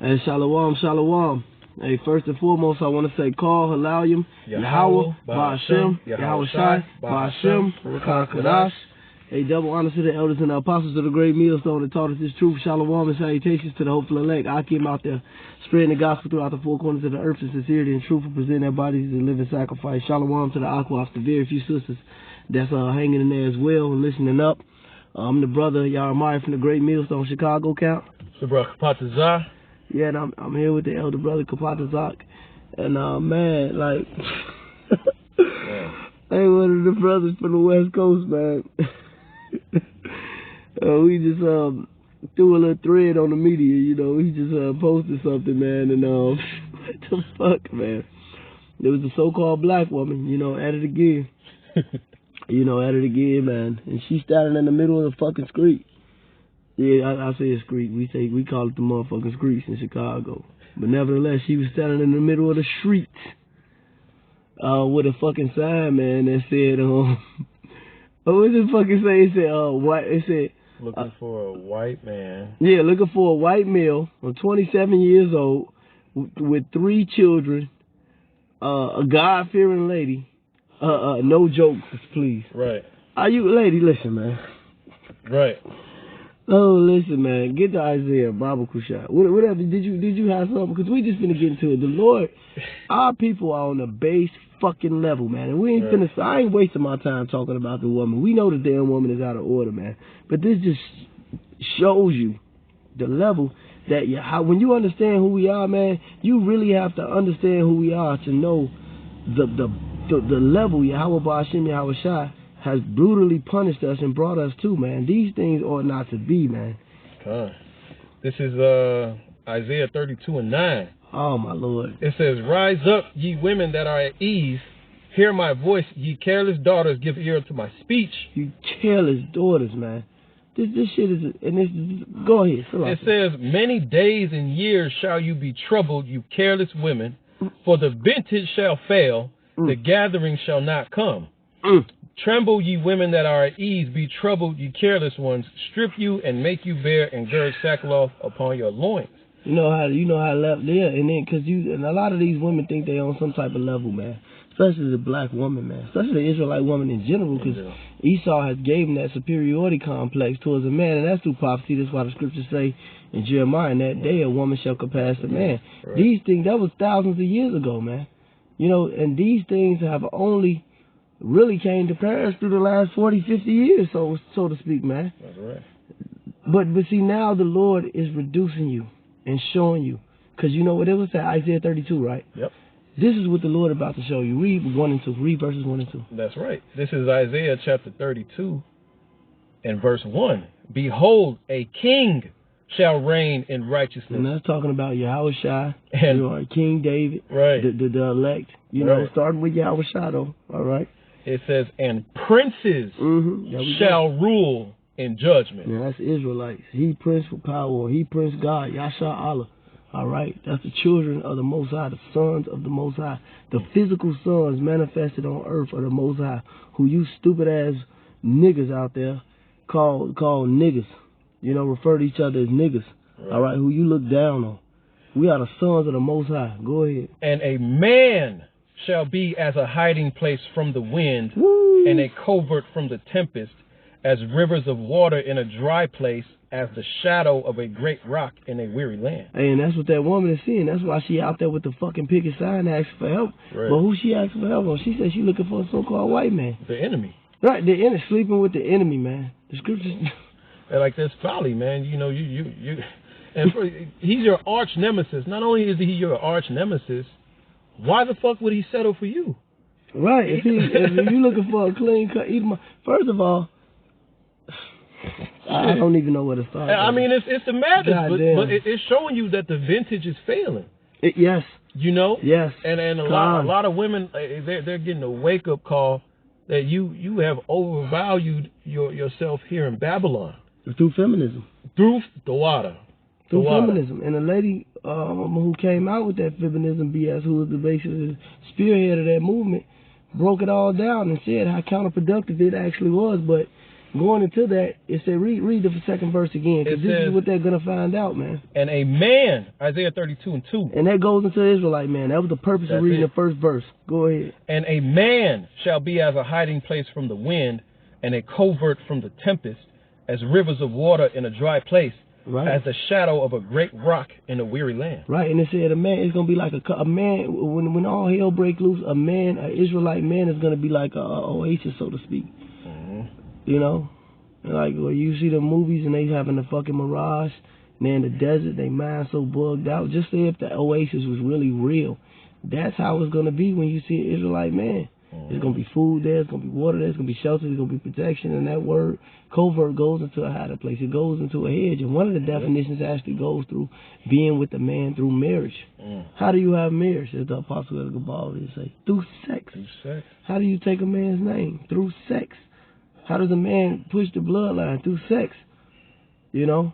Hey, shalom, shalom. Hey, first and foremost, I want to say, call Halayim, Yahweh, Ba'ashem, Yahweh Shai, Ba'ashem, Rakah Kadash. Hey, double honor to the elders and the apostles of the great millstone that taught us this truth. Shalom and salutations to the hopeful elect. I came out there spreading the gospel throughout the four corners of the earth in sincerity and truth, and presenting their bodies as a living sacrifice. Shalom to the Aquas, the very few sisters that's hanging in there as well and listening up. I'm the brother Yaramiah from the great millstone Chicago camp. It's the brother Kapatazar. Yeah, and I'm here with the elder brother Kapatazar. And man, like, hey, one of the brothers from the West Coast, man. We just threw a little thread on the media, you know. He just posted something, man, and what the fuck, man? There was a so-called black woman, you know, at it again. Man. And she's standing in the middle of the fucking street. Yeah, I say a street. We call it the motherfucking streets in Chicago. But nevertheless, she was standing in the middle of the street with a fucking sign, man, that said, what was it fucking say? It said, white. It said, looking for a white man. Yeah, looking for a white male, 27 years old, with 3 children, a God-fearing lady. No jokes, please. Right. Are you, lady? Listen, man. Right. Oh, listen, man. Get to Isaiah, Bible Kushai. Whatever. Did you have something? Because we just finna get into it. The Lord, our people are on the base fucking level, man. And we ain't finna. I ain't wasting my time talking about the woman. We know the damn woman is out of order, man. But this just shows you the level that when you understand who we are, man, you really have to understand who we are to know the level Yahweh Ba'ashem, Yahweh Shai has brutally punished us and brought us to, man. These things ought not to be, man. This is Isaiah 32:9. Oh, my Lord. It says, "Rise up, ye women that are at ease. Hear my voice, ye careless daughters, give ear to my speech." You careless daughters, man. This shit is... Go ahead. It says, "Many days and years shall you be troubled, you careless women, for the vintage shall fail, the gathering shall not come. Tremble, ye women that are at ease, be troubled, ye careless ones, strip you and make you bare and gird sackcloth upon your loins." You know how level, yeah, and then and a lot of these women think they on some type of level, man. Especially the black woman, man. Especially the Israelite woman in general, because Esau has gave them that superiority complex towards a man, and that's through prophecy. That's why the scriptures say in Jeremiah, "In that day a woman shall surpass a man." Right. These things, that was thousands of years ago, man. You know, and these things have only really came to pass through the last 40, 50 years, so to speak, man. That's right. But see, now the Lord is reducing you and showing you. Because you know what it was at Isaiah 32, right? Yep. This is what the Lord about to show you. Read 1 and 2. Read verses 1 and 2. That's right. This is Isaiah chapter 32 and verse 1. "Behold, a king shall reign in righteousness." And that's talking about Yahweh Shai, and King David, right? The elect. You know, starting with Yahweh Shai, though. All right. It says, "And princes shall rule in judgment." Yeah, that's Israelites. He prince for power. He prince God, Yasha Allah. All right, that's the children of the Most High, the sons of the Most High, the physical sons manifested on earth of the Most High, who you stupid ass niggas out there call niggas. You know, refer to each other as niggas. Right. All right, who you look down on. We are the sons of the Most High. Go ahead. "And a man shall be as a hiding place from the wind, and a covert from the tempest, as rivers of water in a dry place, as the shadow of a great rock in a weary land." Hey, and that's what that woman is seeing. That's why she out there with the fucking picket sign asking for help. Right. But who she asking for help on? She said she looking for a so-called white man. The enemy. Right, the enemy, sleeping with the enemy, man. The scriptures. And like that's folly, man. You know, you and he's your arch nemesis. Not only is he your arch nemesis, why the fuck would he settle for you? Right. If you looking for a clean cut, first of all, I don't even know where to start. I mean, it's the madness, but it's showing you that the vintage is failing. Yes. You know. Yes. And a lot of women, they're getting a wake up call that you have overvalued yourself here in Babylon through feminism, through the water. Through feminism. And a lady who came out with that feminism BS, who was the basic spearhead of that movement, broke it all down and said how counterproductive it actually was. But going into that, it said, read the second verse again, because this is what they're going to find out, man. And a man, Isaiah 32:2. And that goes into the Israelite man. That was the purpose of reading the first verse. Go ahead. And a man shall be as a hiding place from the wind, and a covert from the tempest, as rivers of water in a dry place, as the shadow of a great rock in a weary land. Right, and it said a man is going to be like a man, when all hell break loose, an Israelite man is going to be like a oasis, so to speak. You know, like well, you see the movies and they having the fucking mirage, and they're in the desert, they mind so bugged out. Just say if the oasis was really real, that's how it's gonna be when you see an Israelite man. There's gonna be food there, there's gonna be water there, there's gonna be shelter, there's gonna be protection, and that word covert goes into a hiding place. It goes into a hedge, and one of the definitions actually goes through being with the man through marriage. How do you have marriage? As the Apostle of the Gabal would say, through sex. How do you take a man's name? Through sex. How does a man push the bloodline? Through sex. You know?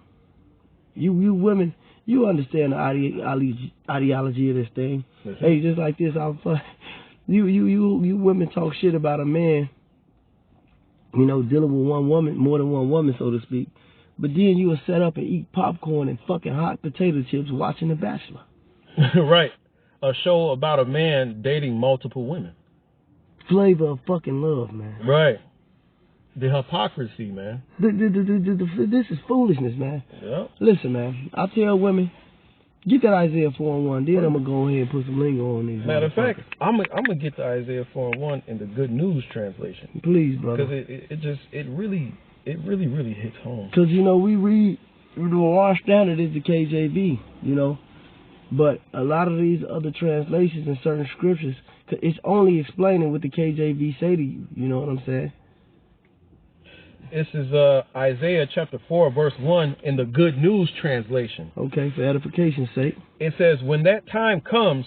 You women, you understand the ideology of this thing. Hey, just like this, you women talk shit about a man, you know, dealing with one woman, more than one woman, so to speak. But then you will set up and eat popcorn and fucking hot potato chips watching The Bachelor. Right. A show about a man dating multiple women. Flavor of fucking love, man. Right. The hypocrisy, man. This is foolishness, man. Yep. Listen, man, I tell women, get that Isaiah 4:1. Then I'm going to go ahead and put some lingo on these. Matter of fact, I'm gonna get the Isaiah 4:1 in the Good News translation. Please, brother. Because it really hits home. Because, you know, we read, our standard is the KJV, you know. But a lot of these other translations and certain scriptures, it's only explaining what the KJV say to you. You know what I'm saying? This is Isaiah chapter 4, verse 1 in the Good News translation. Okay, for edification's sake. It says, when that time comes,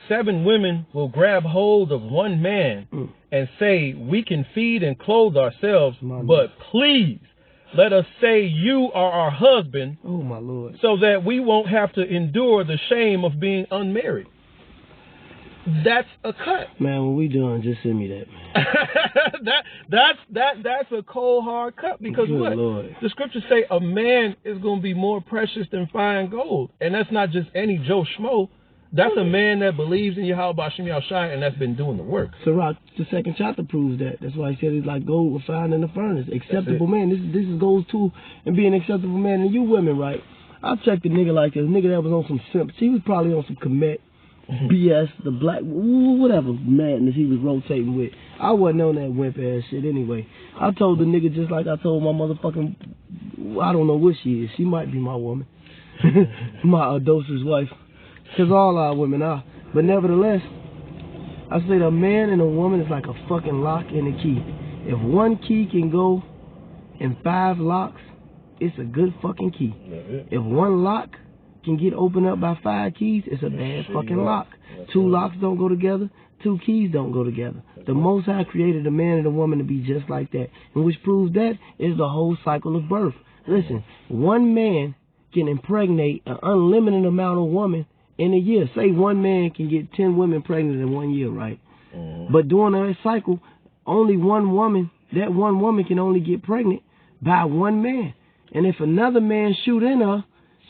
7 women will grab hold of one man and say, we can feed and clothe ourselves, but please let us say you are our husband. Oh, my Lord. So that we won't have to endure the shame of being unmarried. That's a cut. Man, when we done, just send me that, man. That's a cold hard cut, because good what? Lord. The scriptures say a man is going to be more precious than fine gold. And that's not just any Joe Schmo. That's a man that believes in Yahweh Bashim Yahushai and that's been doing the work. Sirach, the second chapter proves that. That's why he said it's like gold refined in the furnace. Acceptable man. This is goes to and be an acceptable man. And you women, right? I checked a nigga like this. A nigga that was on some simps. He was probably on some commit. BS, the black, whatever madness he was rotating with. I wasn't on that wimp ass shit anyway. I told the nigga just like I told my motherfucking, I don't know what she is. She might be my woman. My adulterous wife. Because all our women are. But nevertheless, I said a man and a woman is like a fucking lock and a key. If one key can go in 5 locks, it's a good fucking key. If one lock can get opened up by 5 keys, it's a bad fucking lock. 2 locks don't go together, 2 keys don't go together. The Most High created a man and a woman to be just like that. And which proves that is the whole cycle of birth. Listen, one man can impregnate an unlimited amount of women in a year. Say one man can get 10 women pregnant in 1 year, right? But during that cycle, only one woman, that one woman can only get pregnant by one man. And if another man shoot in her,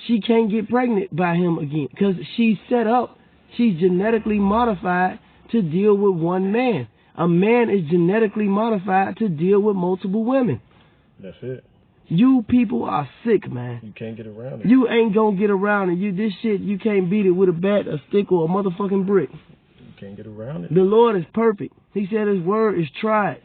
she can't get pregnant by him again because she's set up, she's genetically modified to deal with one man. A man is genetically modified to deal with multiple women. That's it. You people are sick, man. You can't get around it. You ain't gonna get around it. This shit, you can't beat it with a bat, a stick, or a motherfucking brick. You can't get around it. The Lord is perfect. He said his word is tried.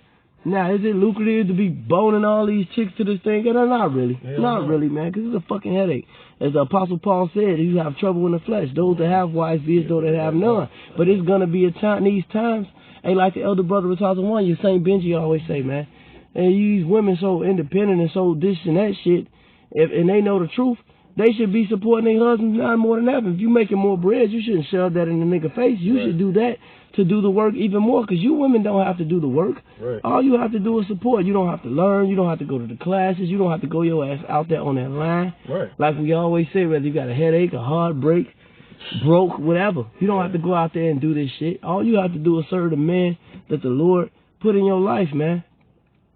Now, is it lucrative to be boning all these chicks to this thing? Not really. Not really, man, because it's a fucking headache. As the Apostle Paul said, you have trouble in the flesh. Those that have wives be as though they have none. But it's going to be a time, these times, ain't like the elder brother of Taza One, your St. Benji always say, man. And these women so independent and so this and that shit, and they know the truth, they should be supporting their husbands now more than ever. If you making more bread, you shouldn't shove that in the nigga face. You should do that to do the work even more, because you women don't have to do the work. All you have to do is support. You don't have to learn. You don't have to go to the classes. You don't have to go your ass out there on that line. Like we always say, whether you got a headache, a heartbreak, broke, whatever. You don't have to go out there and do this shit. All you have to do is serve the man that the Lord put in your life, man.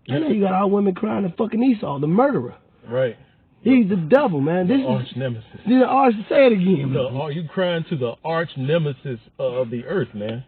And then you got all women crying to fucking Esau, the murderer. Right. He's the devil, man. This arch nemesis. The arch. Say it again, man. You crying to the arch nemesis of the earth, man.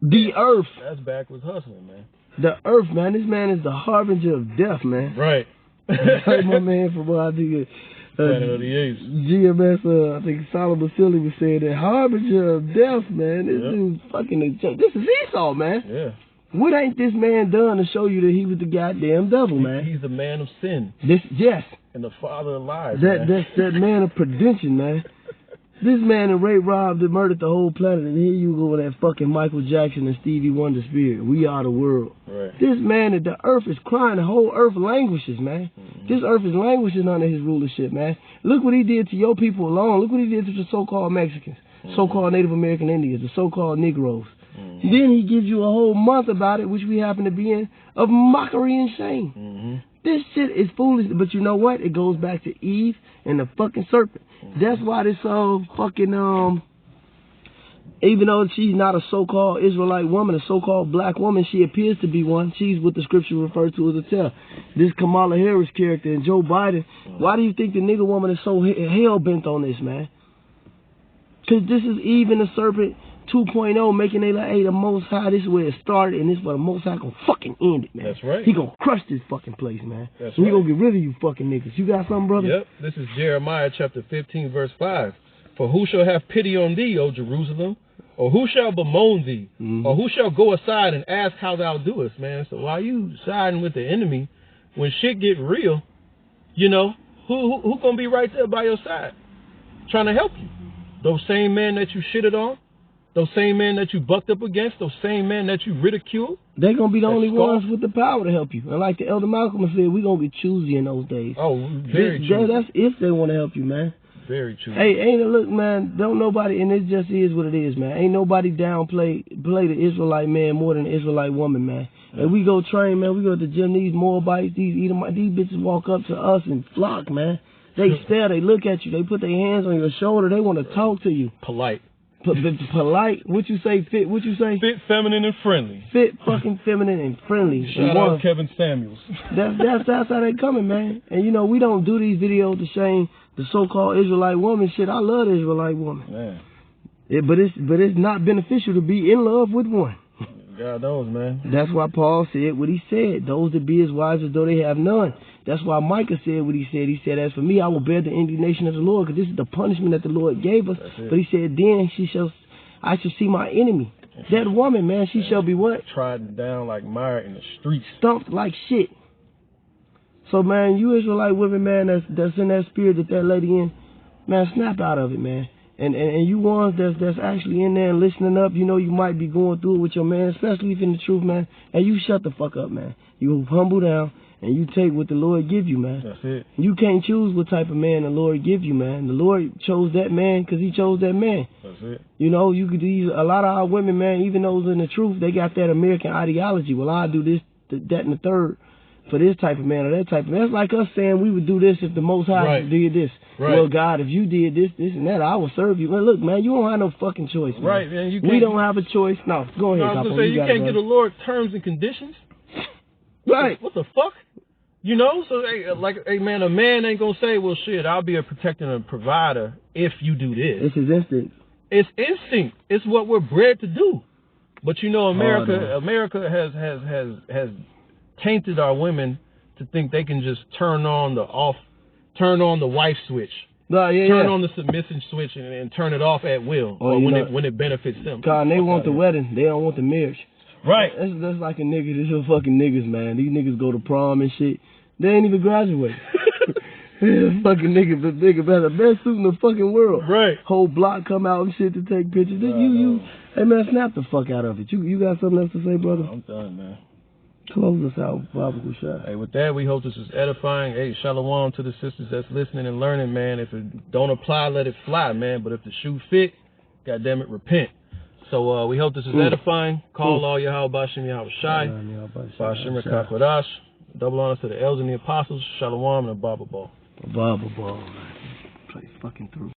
The earth. That's backwards hustling, man. The earth, man. This man is the harbinger of death, man. Right. Like my man from I think Planet of the Apes. GMS, I think Solomon Silly was saying that harbinger of death, man. This dude's fucking. This is Esau, man. Yeah. What ain't this man done to show you that he was the goddamn devil, man? He's the man of sin. Yes. And the father of lies. That's that man of perdition, man. This man and raped, robbed, and murdered the whole planet, and here you go with that fucking Michael Jackson and Stevie Wonder spirit. We are the world. Right. This man, the earth is crying. The whole earth languishes, man. This earth is languishing under his rulership, man. Look what he did to your people alone. Look what he did to the so-called Mexicans, so-called Native American Indians, the so-called Negroes. Then he gives you a whole month about it, which we happen to be in, of mockery and shame. This shit is foolish, but you know what? It goes back to Eve and the fucking serpent. That's why this fucking, even though she's not a so-called Israelite woman, a so-called black woman, she appears to be one. She's what the scripture refers to as a tell. This Kamala Harris character and Joe Biden, why do you think the nigga woman is so hell-bent on this, man? Because this is Eve and the serpent 2.0, making it like, hey, the Most High, this is where it started, and this is where the Most High gonna fucking end it, man. That's right. He gonna crush this fucking place, man. That's so right. we gonna get rid of you fucking niggas. You got something, brother? Yep. This is Jeremiah chapter 15, verse 5. For who shall have pity on thee, O Jerusalem? Or who shall bemoan thee? Or who shall go aside and ask how thou doest, man? So while you siding with the enemy, when shit get real, you know, who gonna be right there by your side, trying to help you? Those same men that you shitted on? Those same men that you bucked up against, those same men that you ridiculed, they're going to be the only ones with the power to help you. And like the Elder Malcolm said, we're going to be choosy in those days. Oh, very choosy. That's if they want to help you, man. Very choosy. Hey, look, man, don't nobody, and it just is what it is, man. Ain't nobody downplay the Israelite man more than the Israelite woman, man. Yeah. And we go train, man, we go to the gym, these Moabites, these Edomites, these bitches walk up to us and flock, man. They stare, they look at you, they put their hands on your shoulder, they want to talk to you. Polite. Polite. What you say? Fit. What you say? Fit, feminine, and friendly. Fit, fucking feminine and friendly. Shout out Kevin Samuels. That's how they coming, man. And you know we don't do these videos to shame the so-called Israelite woman. Shit, I love the Israelite woman. Man. But it's not beneficial to be in love with one. God knows, man. That's why Paul said what he said. Those that be as wise as though they have none. That's why Micah said what he said. He said, as for me, I will bear the indignation of the Lord, because this is the punishment that the Lord gave us. But he said, then I shall see my enemy. That woman, man, she shall be what? Trodden down like mire in the streets. Stumped like shit. So, man, you Israelite women, man, that's in that spirit that lady in, man, snap out of it, man. And you ones that's actually in there and listening up, you know you might be going through it with your man, especially if in the truth, man. And you shut the fuck up, man. You humble down and you take what the Lord give you, man. That's it. You can't choose what type of man the Lord give you, man. The Lord chose that man because he chose that man. That's it. You know, you could a lot of our women, man, even those in the truth, they got that American ideology. Well, I do this, that, and the third for this type of man or that type of man. That's like us saying we would do this if the Most High did this. Right. Well, God, if you did this, and that, I will serve you. Well, look, man, you don't have no fucking choice, man. Right, man. We don't have a choice. No, go ahead, Capo. You can't give the Lord terms and conditions. Right. What the fuck? You know? So, hey, man, a man ain't going to say, well, shit, I'll be a protector and a provider if you do this. It's his instinct. It's instinct. It's what we're bred to do. But, you know, America has tainted our women to think they can just turn on the wife switch. Turn on the submission switch and turn it off at will, or when it benefits them. God, they want the wedding. They don't want the marriage. Right. That's like a nigga. These are fucking niggas, man. These niggas go to prom and shit. They ain't even graduate. Fucking nigga, the nigga got the best suit in the fucking world. Right. Whole block come out and shit to take pictures. Hey man, snap the fuck out of it. You got something else to say, brother? I'm done, man. Close us out, Baba Kushai. Hey, with that, we hope this is edifying. Hey, shalom to the sisters that's listening and learning, man. If it don't apply, let it fly, man. But if the shoe fit, goddamn it, repent. So we hope this is edifying. Call all Yahweh Bashem Yahweh Shai. Bashem Kakwadash. Double honors to the elders and the apostles. Shalom and a Baba Ball. Baba Ball. Play fucking through.